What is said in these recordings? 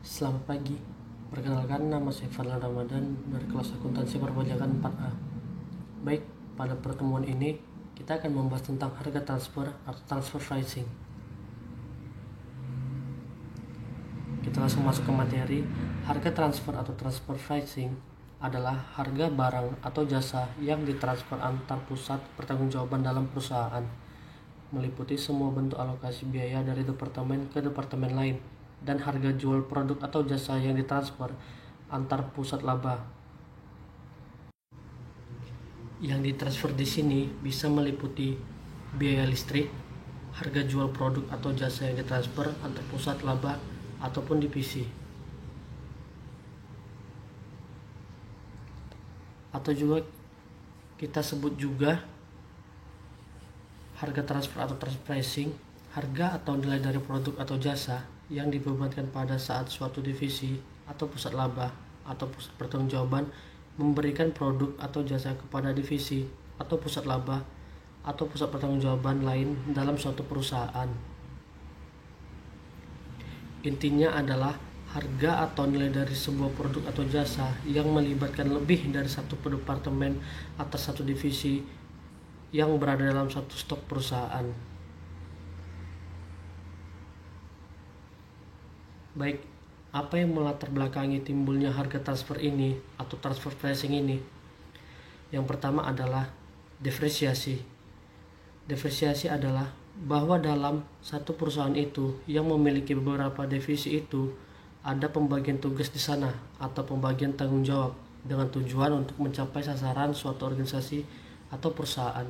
Selamat pagi, perkenalkan nama saya Fadlan Ramadan dari kelas akuntansi perpajakan 4A. Baik, pada pertemuan ini kita akan membahas tentang harga transfer atau transfer pricing. Kita langsung masuk ke materi. Harga transfer atau transfer pricing adalah harga barang atau jasa yang ditransfer antar pusat pertanggungjawaban dalam perusahaan, meliputi semua bentuk alokasi biaya dari departemen ke departemen lain, dan harga jual produk atau jasa yang ditransfer antar pusat laba. Yang ditransfer di sini bisa meliputi biaya listrik, harga jual produk atau jasa yang ditransfer antar pusat laba ataupun divisi. Atau juga kita sebut juga harga transfer atau transfer pricing, harga atau nilai dari produk atau jasa yang dibebankan pada saat suatu divisi atau pusat laba atau pusat pertanggungjawaban memberikan produk atau jasa kepada divisi atau pusat laba atau pusat pertanggungjawaban lain dalam suatu perusahaan. Intinya adalah harga atau nilai dari sebuah produk atau jasa yang melibatkan lebih dari satu departemen atau satu divisi yang berada dalam satu stok perusahaan. Baik, apa yang melatar belakangi timbulnya harga transfer ini atau transfer pricing ini? Yang pertama adalah depresiasi. Depresiasi adalah bahwa dalam satu perusahaan itu yang memiliki beberapa divisi itu ada pembagian tugas di sana atau pembagian tanggung jawab dengan tujuan untuk mencapai sasaran suatu organisasi atau perusahaan.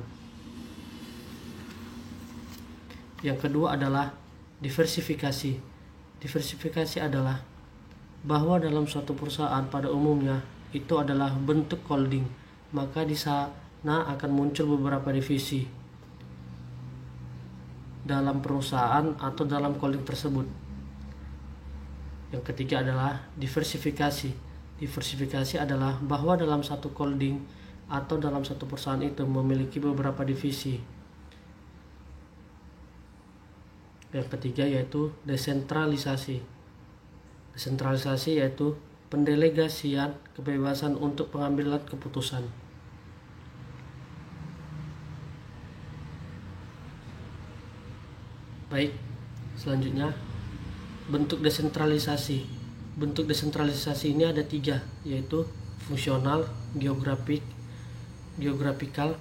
Yang kedua adalah diversifikasi. Diversifikasi adalah bahwa dalam suatu perusahaan pada umumnya itu adalah bentuk holding, maka di sana akan muncul beberapa divisi dalam perusahaan atau dalam holding tersebut. Yang ketiga adalah diversifikasi. Diversifikasi adalah bahwa dalam satu holding atau dalam satu perusahaan itu memiliki beberapa divisi. Yang ketiga yaitu desentralisasi. Desentralisasi yaitu pendelegasian kebebasan untuk pengambilan keputusan. Baik, selanjutnya bentuk desentralisasi. Bentuk desentralisasi ini ada 3, yaitu fungsional, geografikal,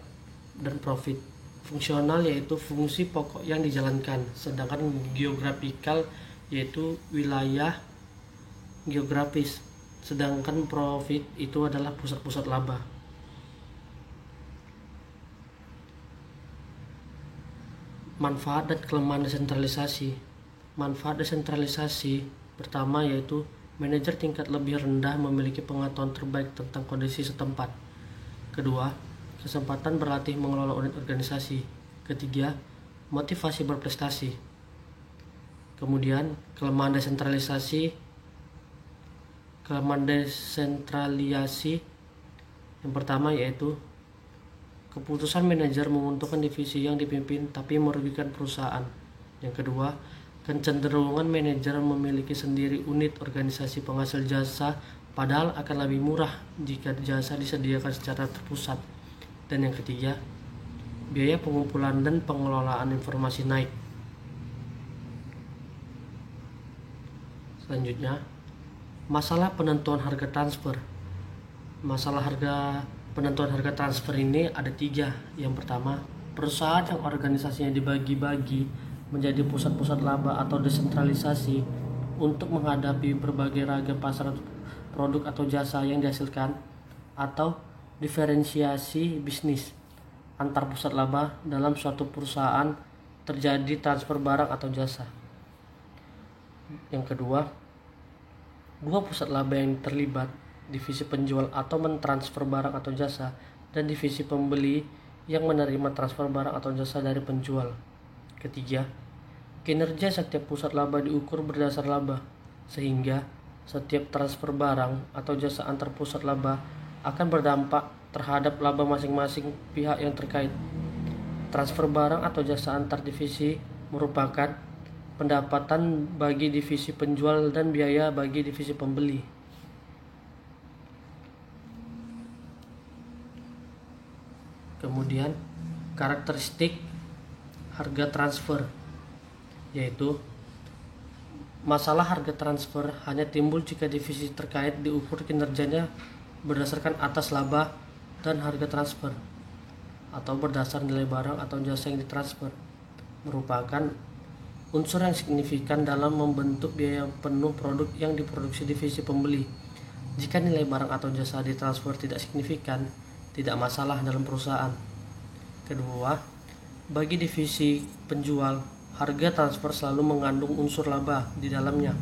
dan profit. Fungsional yaitu fungsi pokok yang dijalankan, sedangkan geografikal yaitu wilayah geografis, sedangkan profit itu adalah pusat-pusat laba. Manfaat dan kelemahan desentralisasi. Manfaat desentralisasi pertama yaitu manajer tingkat lebih rendah memiliki pengetahuan terbaik tentang kondisi setempat. Kedua, kesempatan berlatih mengelola unit organisasi. Ketiga, motivasi berprestasi. Kemudian, kelemahan desentralisasi. Kelemahan desentralisasi yang pertama yaitu keputusan manajer menguntungkan divisi yang dipimpin tapi merugikan perusahaan. Yang kedua, kecenderungan manajer memiliki sendiri unit organisasi penghasil jasa padahal akan lebih murah jika jasa disediakan secara terpusat. Dan yang ketiga, biaya pengumpulan dan pengelolaan informasi naik. Selanjutnya, masalah penentuan harga transfer. Masalah penentuan harga transfer ini ada 3. Yang pertama, perusahaan yang organisasinya dibagi-bagi menjadi pusat-pusat laba atau desentralisasi untuk menghadapi berbagai ragam pasar produk atau jasa yang dihasilkan, atau diferensiasi bisnis antar pusat laba dalam suatu perusahaan terjadi transfer barang atau jasa. Yang kedua, 2 pusat laba yang terlibat, divisi penjual atau mentransfer barang atau jasa, dan divisi pembeli yang menerima transfer barang atau jasa dari penjual. Ketiga, kinerja setiap pusat laba diukur berdasar laba, sehingga setiap transfer barang atau jasa antar pusat laba akan berdampak terhadap laba masing-masing pihak yang terkait. Transfer barang atau jasa antar divisi merupakan pendapatan bagi divisi penjual dan biaya bagi divisi pembeli. Kemudian karakteristik harga transfer, yaitu masalah harga transfer hanya timbul jika divisi terkait diukur kinerjanya berdasarkan atas laba dan harga transfer atau berdasar nilai barang atau jasa yang ditransfer, merupakan unsur yang signifikan dalam membentuk biaya penuh produk yang diproduksi divisi pembeli. Jika nilai barang atau jasa ditransfer tidak signifikan, tidak masalah dalam perusahaan. Kedua, bagi divisi penjual, harga transfer selalu mengandung unsur laba di dalamnya.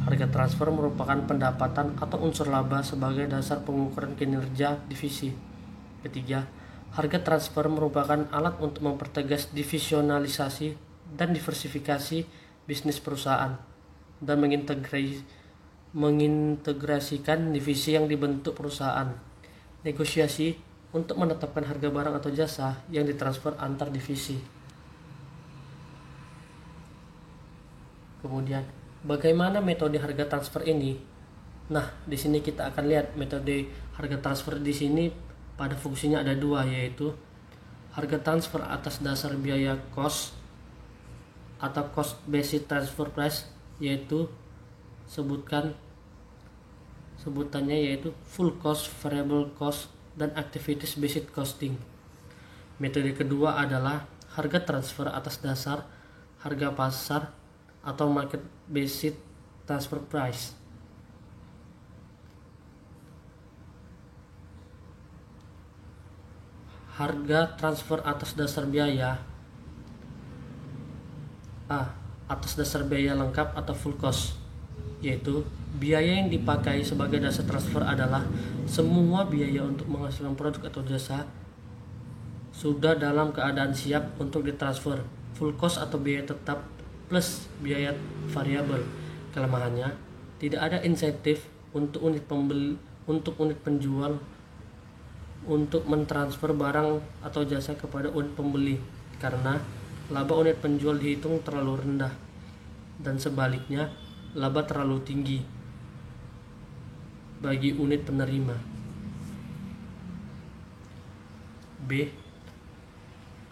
Harga transfer merupakan pendapatan atau unsur laba sebagai dasar pengukuran kinerja divisi. Ketiga, harga transfer merupakan alat untuk mempertegas divisionalisasi dan diversifikasi bisnis perusahaan dan mengintegrasikan divisi yang dibentuk perusahaan. Negosiasi untuk menetapkan harga barang atau jasa yang ditransfer antar divisi. Kemudian, bagaimana metode harga transfer ini? Nah, di sini kita akan lihat metode harga transfer di sini pada fungsinya ada dua, yaitu harga transfer atas dasar biaya cost atau cost based transfer price, yaitu sebutannya yaitu full cost, variable cost, dan activities based costing. Metode kedua adalah harga transfer atas dasar harga pasar atau market based transfer price. Harga transfer atas dasar biaya atas dasar biaya lengkap atau full cost, yaitu biaya yang dipakai sebagai dasar transfer adalah semua biaya untuk menghasilkan produk atau jasa sudah dalam keadaan siap untuk ditransfer. Full cost atau biaya tetap plus biaya variabel. Kelemahannya, tidak ada insentif untuk unit penjual untuk mentransfer barang atau jasa kepada unit pembeli karena laba unit penjual dihitung terlalu rendah, dan sebaliknya laba terlalu tinggi bagi unit penerima. B.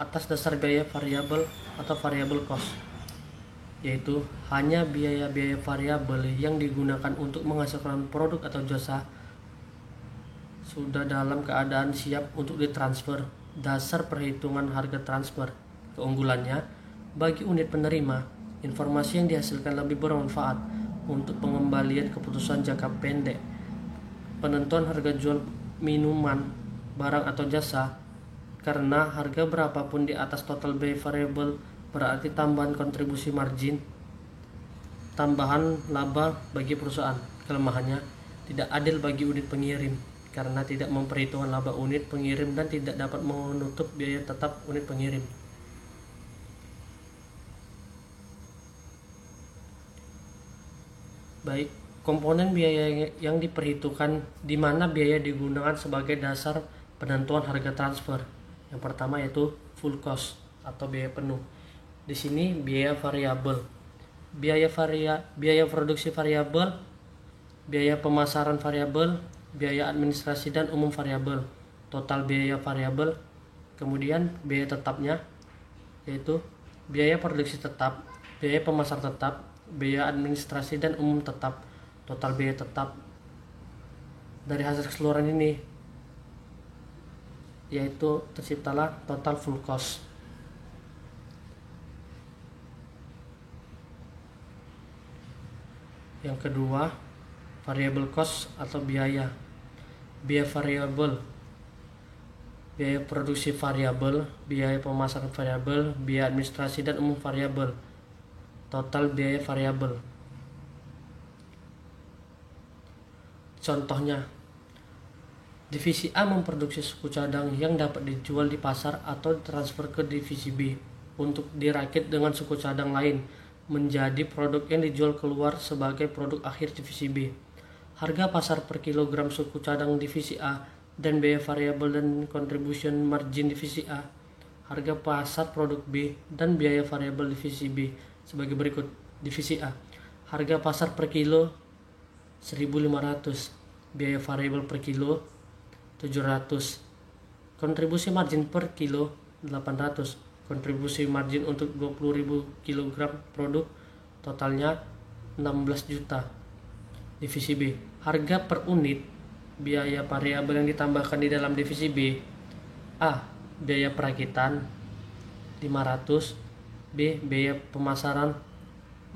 Atas dasar biaya variabel atau variable cost, yaitu hanya biaya-biaya variabel yang digunakan untuk menghasilkan produk atau jasa sudah dalam keadaan siap untuk ditransfer. Dasar perhitungan harga transfer. Keunggulannya, bagi unit penerima, informasi yang dihasilkan lebih bermanfaat untuk pengembalian keputusan jangka pendek. Penentuan harga jual minuman, barang atau jasa, karena harga berapapun di atas total biaya variable berarti tambahan kontribusi margin, tambahan laba bagi perusahaan. Kelemahannya, tidak adil bagi unit pengirim karena tidak memperhitungkan laba unit pengirim dan tidak dapat menutup biaya tetap unit pengirim. Baik, komponen biaya yang diperhitungkan di mana biaya digunakan sebagai dasar penentuan harga transfer. Yang pertama yaitu full cost atau biaya penuh. Di sini biaya variabel. Biaya produksi variabel, biaya pemasaran variabel, biaya administrasi dan umum variabel. Total biaya variabel. Kemudian biaya tetapnya yaitu biaya produksi tetap, biaya pemasaran tetap, biaya administrasi dan umum tetap. Total biaya tetap dari hasil keseluruhan ini yaitu terciptalah total full cost. Yang kedua, variable cost atau biaya variabel, biaya produksi variabel, biaya pemasaran variabel, biaya administrasi dan umum variabel. Total biaya variabel. Contohnya, divisi A memproduksi suku cadang yang dapat dijual di pasar atau ditransfer ke divisi B untuk dirakit dengan suku cadang lain menjadi produk yang dijual keluar sebagai produk akhir divisi B. Harga pasar per kilogram suku cadang divisi A dan biaya variabel dan contribution margin divisi A. Harga pasar produk B dan biaya variabel divisi B sebagai berikut. Divisi A, harga pasar per kilo 1.500, biaya variabel per kilo 700, kontribusi margin per kilo 800, kontribusi margin untuk 20.000 kg produk totalnya 16 juta. Divisi B, harga per unit biaya variabel yang ditambahkan di dalam divisi B. A, biaya perakitan 500, B, biaya pemasaran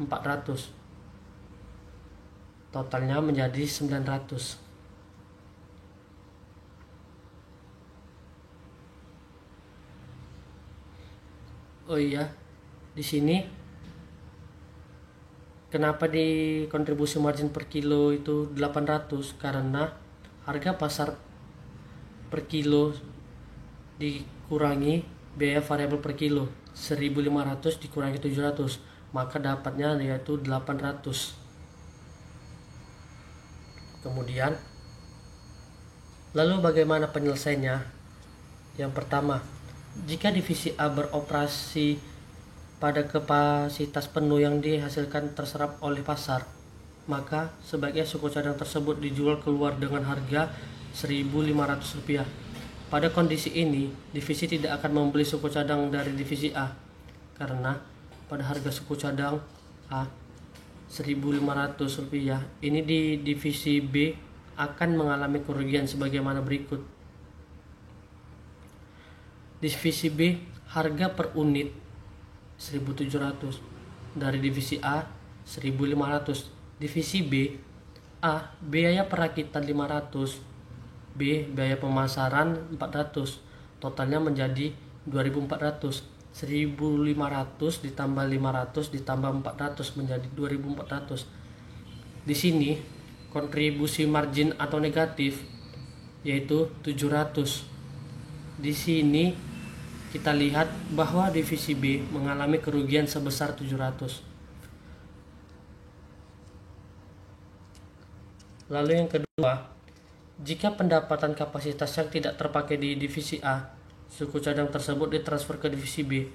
400, totalnya menjadi 900. Oh iya, di sini kenapa di kontribusi margin per kilo itu 800? Karena harga pasar per kilo dikurangi biaya variabel per kilo, 1.500 dikurangi 700, maka dapatnya yaitu 800. Kemudian, lalu bagaimana penyelesaiannya? Yang pertama, jika divisi A beroperasi pada kapasitas penuh yang dihasilkan terserap oleh pasar, maka sebaiknya suku cadang tersebut dijual keluar dengan harga Rp1.500. Pada kondisi ini, divisi tidak akan membeli suku cadang dari divisi A, karena pada harga suku cadang A Rp1.500, ini di divisi B akan mengalami kerugian sebagaimana berikut. Divisi B, harga per unit 1.700, dari divisi A 1.500. Divisi B, A, biaya perakitan 500, B, biaya pemasaran 400, totalnya menjadi 2.400. 1.500 ditambah 500 ditambah 400 menjadi 2.400. Di sini kontribusi margin atau negatif yaitu 700. Di sini kita lihat bahwa divisi B mengalami kerugian sebesar 700. Lalu yang kedua, jika pendapatan kapasitas yang tidak terpakai di divisi A, suku cadang tersebut ditransfer ke divisi B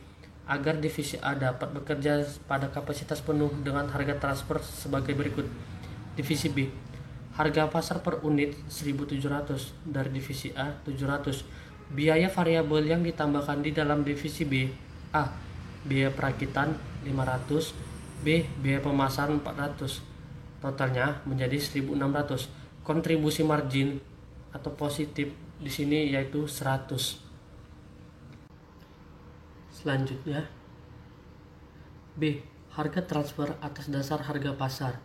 agar divisi A dapat bekerja pada kapasitas penuh dengan harga transfer sebagai berikut. Divisi B, harga pasar per unit 1.700, dari divisi A 700. Biaya variabel yang ditambahkan di dalam divisi B. A, biaya perakitan 500, B, biaya pemasaran 400, totalnya menjadi 1.600. Kontribusi margin atau positif di sini yaitu 100. Selanjutnya, B, harga transfer atas dasar harga pasar.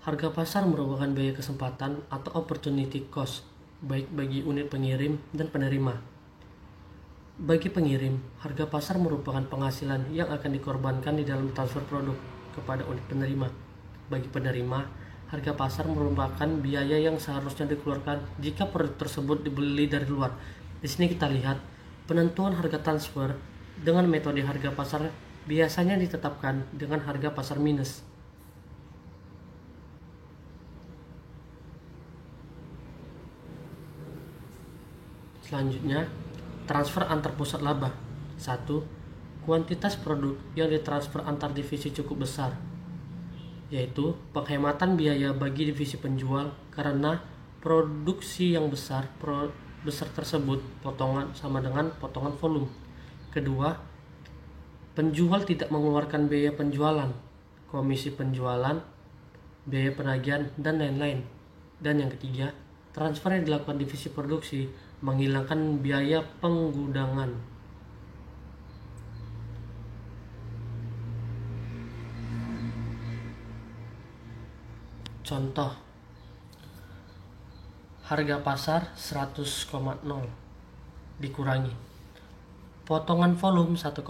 Harga pasar merupakan biaya kesempatan atau opportunity cost, baik bagi unit pengirim dan penerima. Bagi pengirim, harga pasar merupakan penghasilan yang akan dikorbankan di dalam transfer produk kepada unit penerima. Bagi penerima, harga pasar merupakan biaya yang seharusnya dikeluarkan jika produk tersebut dibeli dari luar. Di sini kita lihat penentuan harga transfer dengan metode harga pasar biasanya ditetapkan dengan harga pasar minus. Selanjutnya, transfer antar pusat laba. 1. Kuantitas produk yang ditransfer antar divisi cukup besar, yaitu penghematan biaya bagi divisi penjual karena produksi yang besar tersebut potongan sama dengan potongan volume. Kedua, penjual tidak mengeluarkan biaya penjualan, komisi penjualan, biaya penagihan, dan lain-lain. Dan yang ketiga, transfer yang dilakukan divisi produksi menghilangkan biaya penggudangan. Contoh, harga pasar 100,0 dikurangi potongan volume 1,0,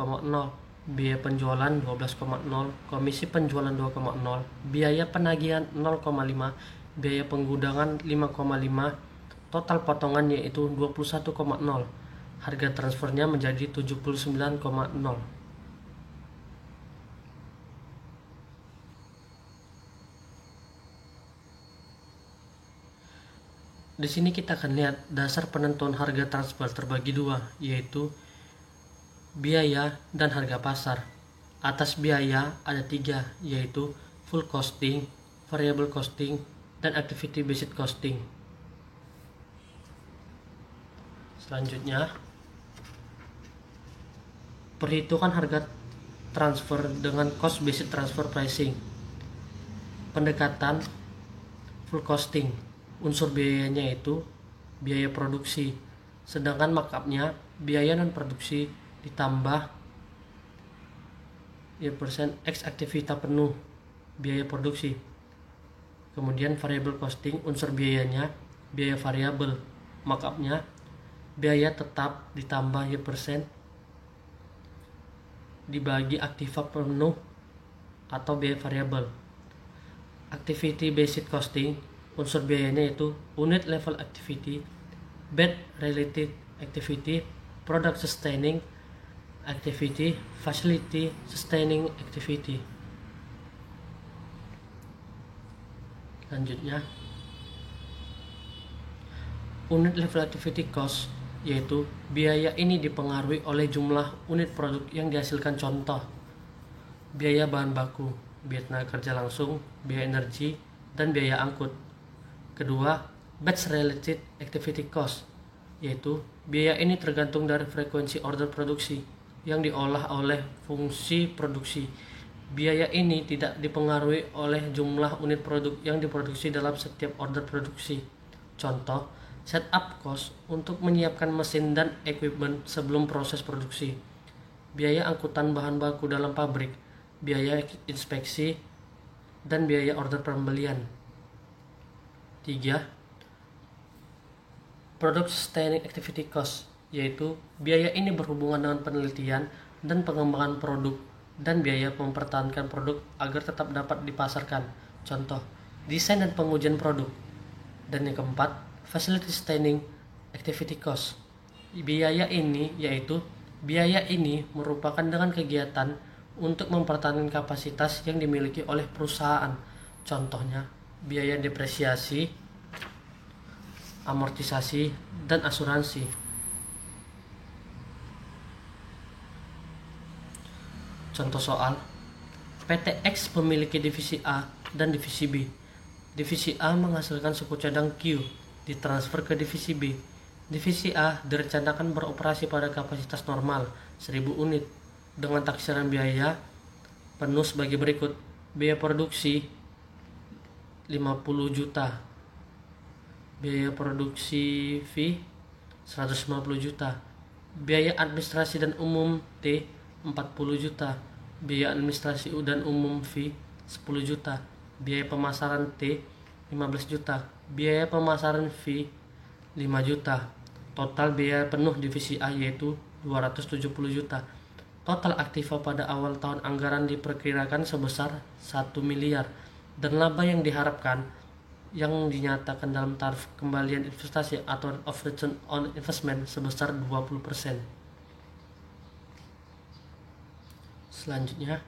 biaya penjualan 12,0, komisi penjualan 2,0, biaya penagihan 0,5, biaya penggudangan 5,5, total potongan yaitu 21,0. Harga transfernya menjadi 79,0. Di sini kita akan lihat dasar penentuan harga transfer terbagi dua, yaitu biaya dan harga pasar. Atas biaya ada 3, yaitu full costing, variable costing, dan activity based costing. Selanjutnya, perhitungan harga transfer dengan cost based transfer pricing. Pendekatan full costing, unsur biayanya itu biaya produksi, sedangkan markupnya biaya non produksi ditambah ya persen X aktivitas penuh biaya produksi. Kemudian variable costing, unsur biayanya biaya variabel, markupnya biaya tetap ditambah ya persen dibagi aktiva penuh atau biaya variabel. Activity based costing, unsur biayanya itu unit level activity, bed related activity, product sustaining activity, facility sustaining activity. Selanjutnya, unit level activity cost, yaitu biaya ini dipengaruhi oleh jumlah unit produk yang dihasilkan. Contoh, biaya bahan baku, biaya tenaga kerja langsung, biaya energi, dan biaya angkut. Kedua, batch related activity cost, yaitu biaya ini tergantung dari frekuensi order produksi yang diolah oleh fungsi produksi. Biaya ini tidak dipengaruhi oleh jumlah unit produk yang diproduksi dalam setiap order produksi. Contoh, setup cost untuk menyiapkan mesin dan equipment sebelum proses produksi, biaya angkutan bahan baku dalam pabrik, biaya inspeksi, dan biaya order pembelian. 3. Product sustaining activity cost, yaitu biaya ini berhubungan dengan penelitian dan pengembangan produk dan biaya mempertahankan produk agar tetap dapat dipasarkan. Contoh, desain dan pengujian produk. Dan yang keempat, facility sustaining activity cost. Biaya ini merupakan dengan kegiatan untuk mempertahankan kapasitas yang dimiliki oleh perusahaan. Contohnya, biaya depresiasi, amortisasi, dan asuransi. Contoh soal, PT X memiliki divisi A dan divisi B. Divisi A menghasilkan suku cadang Q, ditransfer ke divisi B. Divisi A direncanakan beroperasi pada kapasitas normal 1000 unit dengan taksiran biaya penuh sebagai berikut. Biaya produksi 50 juta, biaya produksi V 150 juta, biaya administrasi dan umum T 40 juta, biaya administrasi dan umum V 10 juta, biaya pemasaran T 15 juta, biaya pemasaran V 5 juta. Total biaya penuh divisi A yaitu 270 juta. Total aktiva pada awal tahun anggaran diperkirakan sebesar 1 miliar dan laba yang diharapkan yang dinyatakan dalam tarif kembalian investasi atau of return on investment sebesar 20%. Selanjutnya,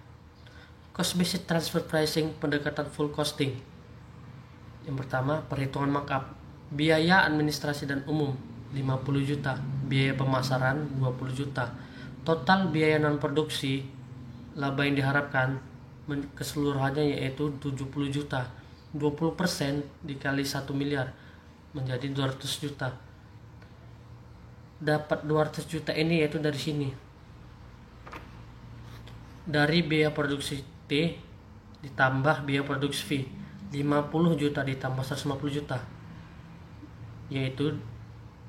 cost based transfer pricing, pendekatan full costing. Yang pertama, perhitungan markup. Biaya administrasi dan umum 50 juta, biaya pemasaran 20 juta. Total biaya non produksi, laba yang diharapkan keseluruhannya yaitu 70 juta. 20% dikali 1 miliar menjadi 200 juta. Dapat 200 juta ini yaitu dari sini. Dari biaya produksi T ditambah biaya produksi V, 50 juta ditambah 150 juta, yaitu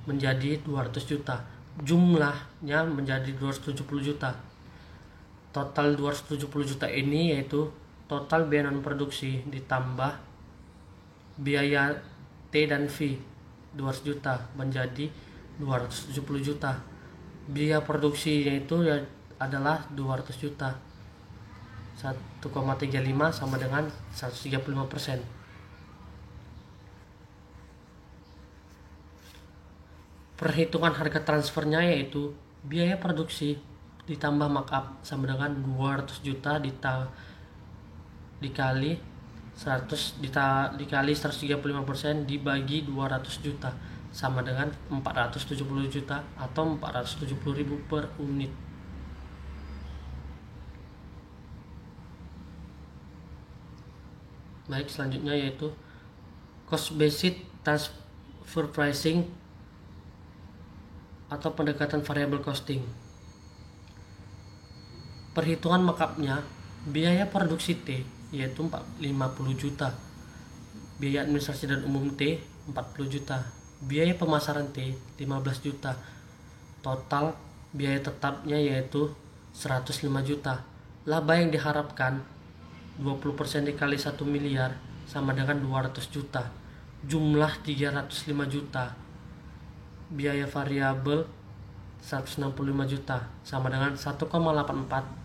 menjadi 200 juta. Jumlahnya menjadi 270 juta. Total 270 juta ini yaitu total biaya non produksi ditambah biaya T dan V 200 juta menjadi 270 juta. Biaya produksi yaitu adalah 200 juta. 1,35 sama dengan 135%. Perhitungan harga transfernya yaitu biaya produksi ditambah markup sama dengan 200 juta dikali 135% dibagi 200 juta sama dengan 470 juta atau 470.000 per unit. Baik, selanjutnya yaitu cost based transfer pricing atau pendekatan variable costing. Perhitungan markupnya, biaya produksi T yaitu 50 juta, biaya administrasi dan umum T 40 juta, biaya pemasaran T 15 juta, total biaya tetapnya yaitu 105 juta. Laba yang diharapkan 20% dikali 1 miliar sama dengan 200 juta, jumlah 305 juta, biaya variabel 165 juta sama dengan 1,84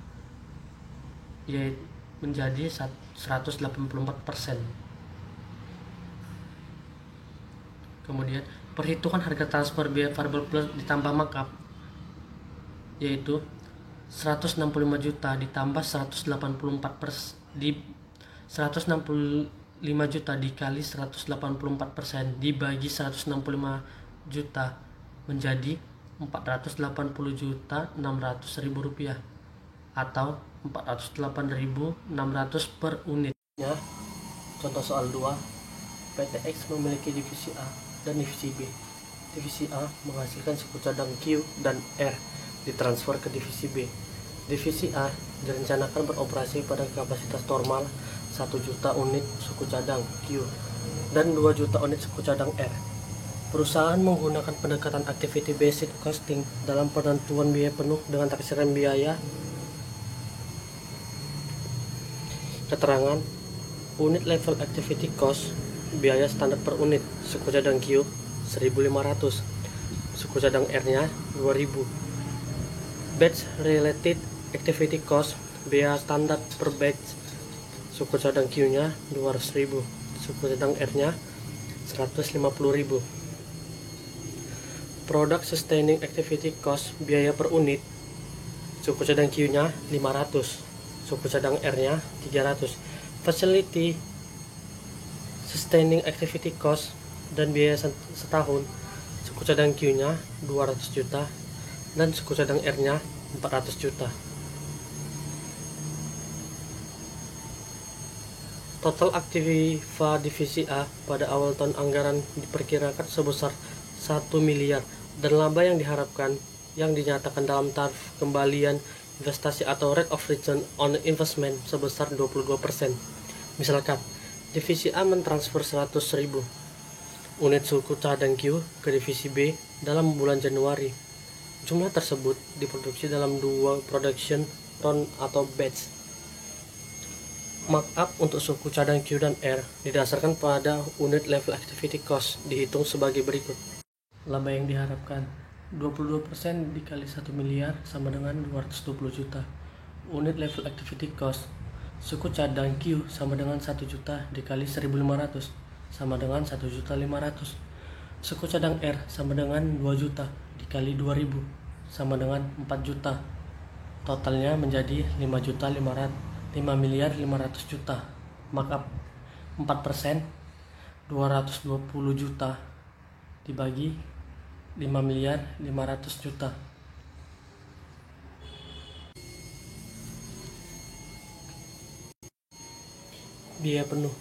yaitu menjadi 184%. Kemudian perhitungan harga transfer biaya variabel plus ditambah markup yaitu 165 juta ditambah 185 juta dikali 184% dibagi 165 juta menjadi 480 juta 600 ribu rupiah atau 408.600 per unitnya. Contoh soal 2, PT X memiliki divisi A dan divisi B. Divisi A menghasilkan suku cadang Q dan R ditransfer ke divisi B. Divisi A direncanakan beroperasi pada kapasitas normal 1 juta unit suku cadang Q dan 2 juta unit suku cadang R. Perusahaan menggunakan pendekatan activity based costing dalam penentuan biaya penuh dengan taksiran biaya. Keterangan unit level activity cost, biaya standar per unit suku cadang Q 1.500, suku cadang R nya 2.000. Batch related activity cost, biaya standar per batch suku cadang Q nya 200.000, suku cadang R nya 150.000. Product sustaining activity cost, biaya per unit suku cadang Q nya 500, suku cadang R nya 300. Facility sustaining activity cost dan biaya setahun suku cadang Q nya 200 juta dan suku cadang R nya 400 juta. Total aktiva divisi A pada awal tahun anggaran diperkirakan sebesar 1 miliar dan laba yang diharapkan yang dinyatakan dalam tarif kembalian investasi atau rate of return on investment sebesar 22%. Misalkan, divisi A mentransfer 100.000 unit suku cadang Q ke divisi B dalam bulan Januari. Jumlah tersebut diproduksi dalam 2 production run atau batch. Markup untuk suku cadang Q dan R didasarkan pada unit level activity cost dihitung sebagai berikut. Laba yang diharapkan 22% dikali 1 miliar sama dengan 220 juta. Unit level activity cost suku cadang Q sama dengan 1 juta dikali 1.500 sama dengan 1.500. Suku cadang R sama dengan 2 juta dikali 2.000 sama dengan 4 juta. Totalnya menjadi 5 miliar 500 juta. Markup 4%, 220 juta dibagi 5 miliar 500 juta. Biaya penuh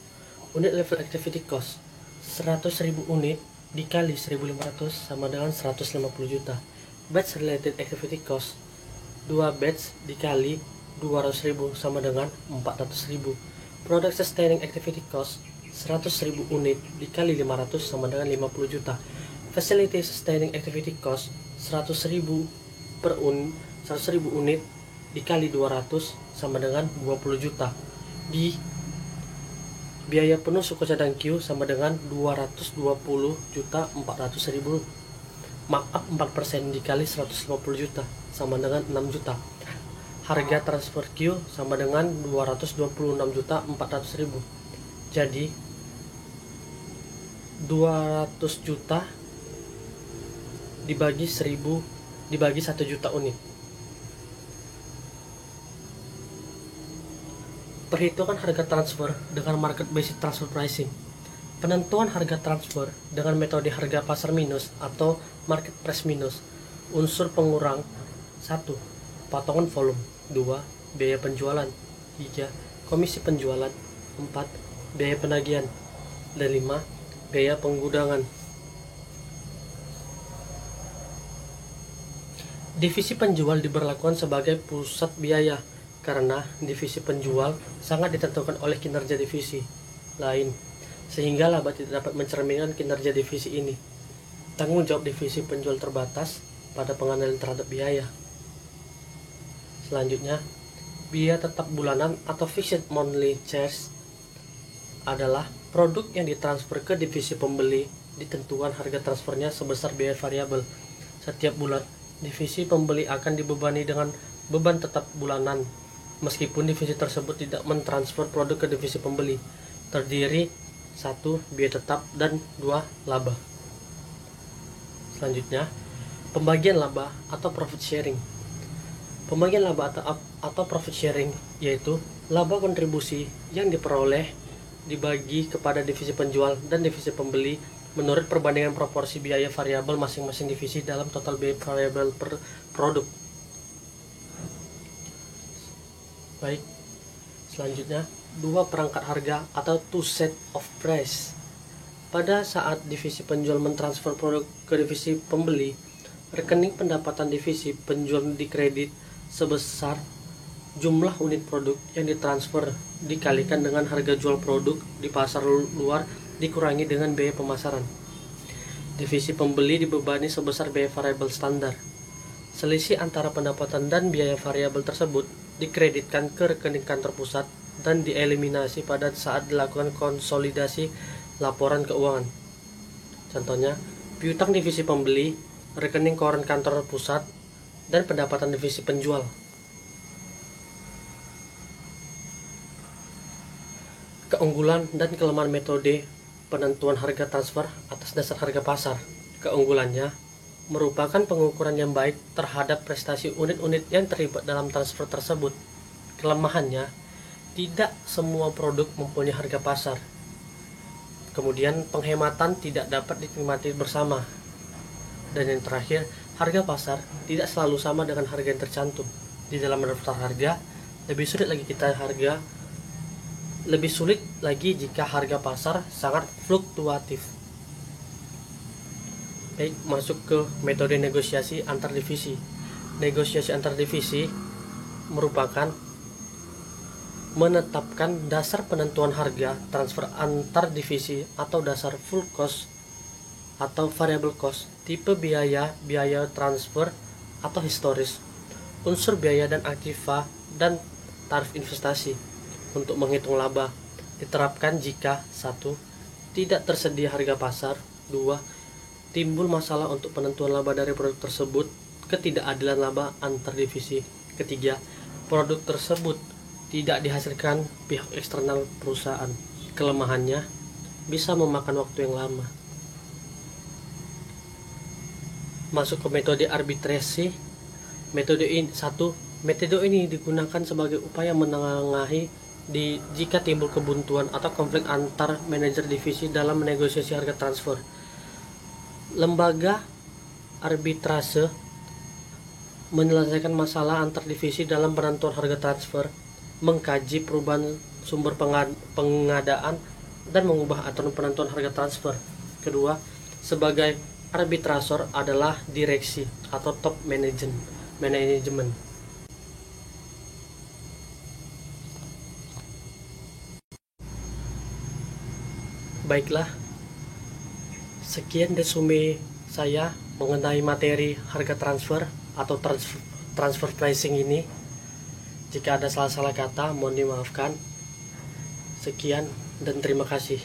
unit level activity cost 100.000 unit dikali 1.500 sama dengan 150 juta. Batch related activity cost 2 batch dikali 200.000 sama dengan 400.000. Product sustaining activity cost 100.000 unit dikali 500 sama dengan 50 juta. Facility sustaining activity cost 100.000 unit dikali 200 sama dengan 20 juta. Di biaya penuh suku cadang Q sama dengan 220 juta 400.000. Markup 4% dikali 150 juta sama dengan 6 juta. Harga transfer Q sama dengan 226 juta 400.000. Jadi 200 juta dibagi 1 juta unit. Perhitungan harga transfer dengan market based transfer pricing. Penentuan harga transfer dengan metode harga pasar minus atau market price minus. Unsur pengurang 1. Potongan volume. 2. Biaya penjualan. 3. Komisi penjualan. 4. biaya penagihan. Dan 5. Biaya penggudangan. Divisi penjual diberlakukan sebagai pusat biaya karena divisi penjual sangat ditentukan oleh kinerja divisi lain, sehingga laba tidak dapat mencerminkan kinerja divisi ini. Tanggung jawab divisi penjual terbatas pada pengendalian terhadap biaya. Selanjutnya, biaya tetap bulanan atau fixed monthly charge adalah produk yang ditransfer ke divisi pembeli ditentukan harga transfernya sebesar biaya variabel. Setiap bulan, divisi pembeli akan dibebani dengan beban tetap bulanan, meskipun divisi tersebut tidak mentransfer produk ke divisi pembeli. Terdiri 1. Biaya tetap dan 2. Laba. Selanjutnya, pembagian laba atau profit sharing. Pembagian laba atau profit sharing yaitu laba kontribusi yang diperoleh dibagi kepada divisi penjual dan divisi pembeli menurut perbandingan proporsi biaya variabel masing-masing divisi dalam total biaya variabel per produk. Baik, selanjutnya 2 perangkat harga atau 2 set of price. Pada saat divisi penjual mentransfer produk ke divisi pembeli, rekening pendapatan divisi penjual dikredit sebesar jumlah unit produk yang ditransfer dikalikan dengan harga jual produk di pasar luar dikurangi dengan biaya pemasaran. Divisi pembeli dibebani sebesar biaya variabel standar. Selisih antara pendapatan dan biaya variabel tersebut dikreditkan ke rekening kantor pusat dan dieliminasi pada saat dilakukan konsolidasi laporan keuangan. Contohnya, piutang divisi pembeli, rekening koran kantor pusat, dan pendapatan divisi penjual. Keunggulan dan kelemahan metode penentuan harga transfer atas dasar harga pasar. Keunggulannya merupakan pengukuran yang baik terhadap prestasi unit-unit yang terlibat dalam transfer tersebut. Kelemahannya, tidak semua produk mempunyai harga pasar. Kemudian penghematan tidak dapat dinikmati bersama. Dan yang terakhir, harga pasar tidak selalu sama dengan harga yang tercantum di dalam daftar harga. Lebih sulit lagi jika harga pasar sangat fluktuatif. Baik, masuk ke metode negosiasi antar divisi. Negosiasi antar divisi merupakan menetapkan dasar penentuan harga transfer antar divisi atau dasar full cost atau variable cost, tipe biaya transfer atau historis, unsur biaya dan aktiva, dan tarif investasi. Untuk menghitung laba diterapkan jika 1. Tidak tersedia harga pasar, 2. Timbul masalah untuk penentuan laba dari produk tersebut, ketidakadilan laba antar divisi, 3. Produk tersebut tidak dihasilkan pihak eksternal perusahaan. Kelemahannya bisa memakan waktu yang lama. Masuk ke metode arbitrasi. Metode ini digunakan sebagai upaya menengahi jika timbul kebuntuan atau konflik antar manajer divisi dalam menegosiasi harga transfer. Lembaga arbitrase menyelesaikan masalah antar divisi dalam penentuan harga transfer, mengkaji perubahan sumber pengadaan, dan mengubah aturan penentuan harga transfer. Kedua, sebagai arbitrasor adalah direksi atau top management. Baiklah, sekian resume saya mengenai materi harga transfer atau transfer pricing ini. Jika ada salah-salah kata, mohon dimaafkan. Sekian dan terima kasih.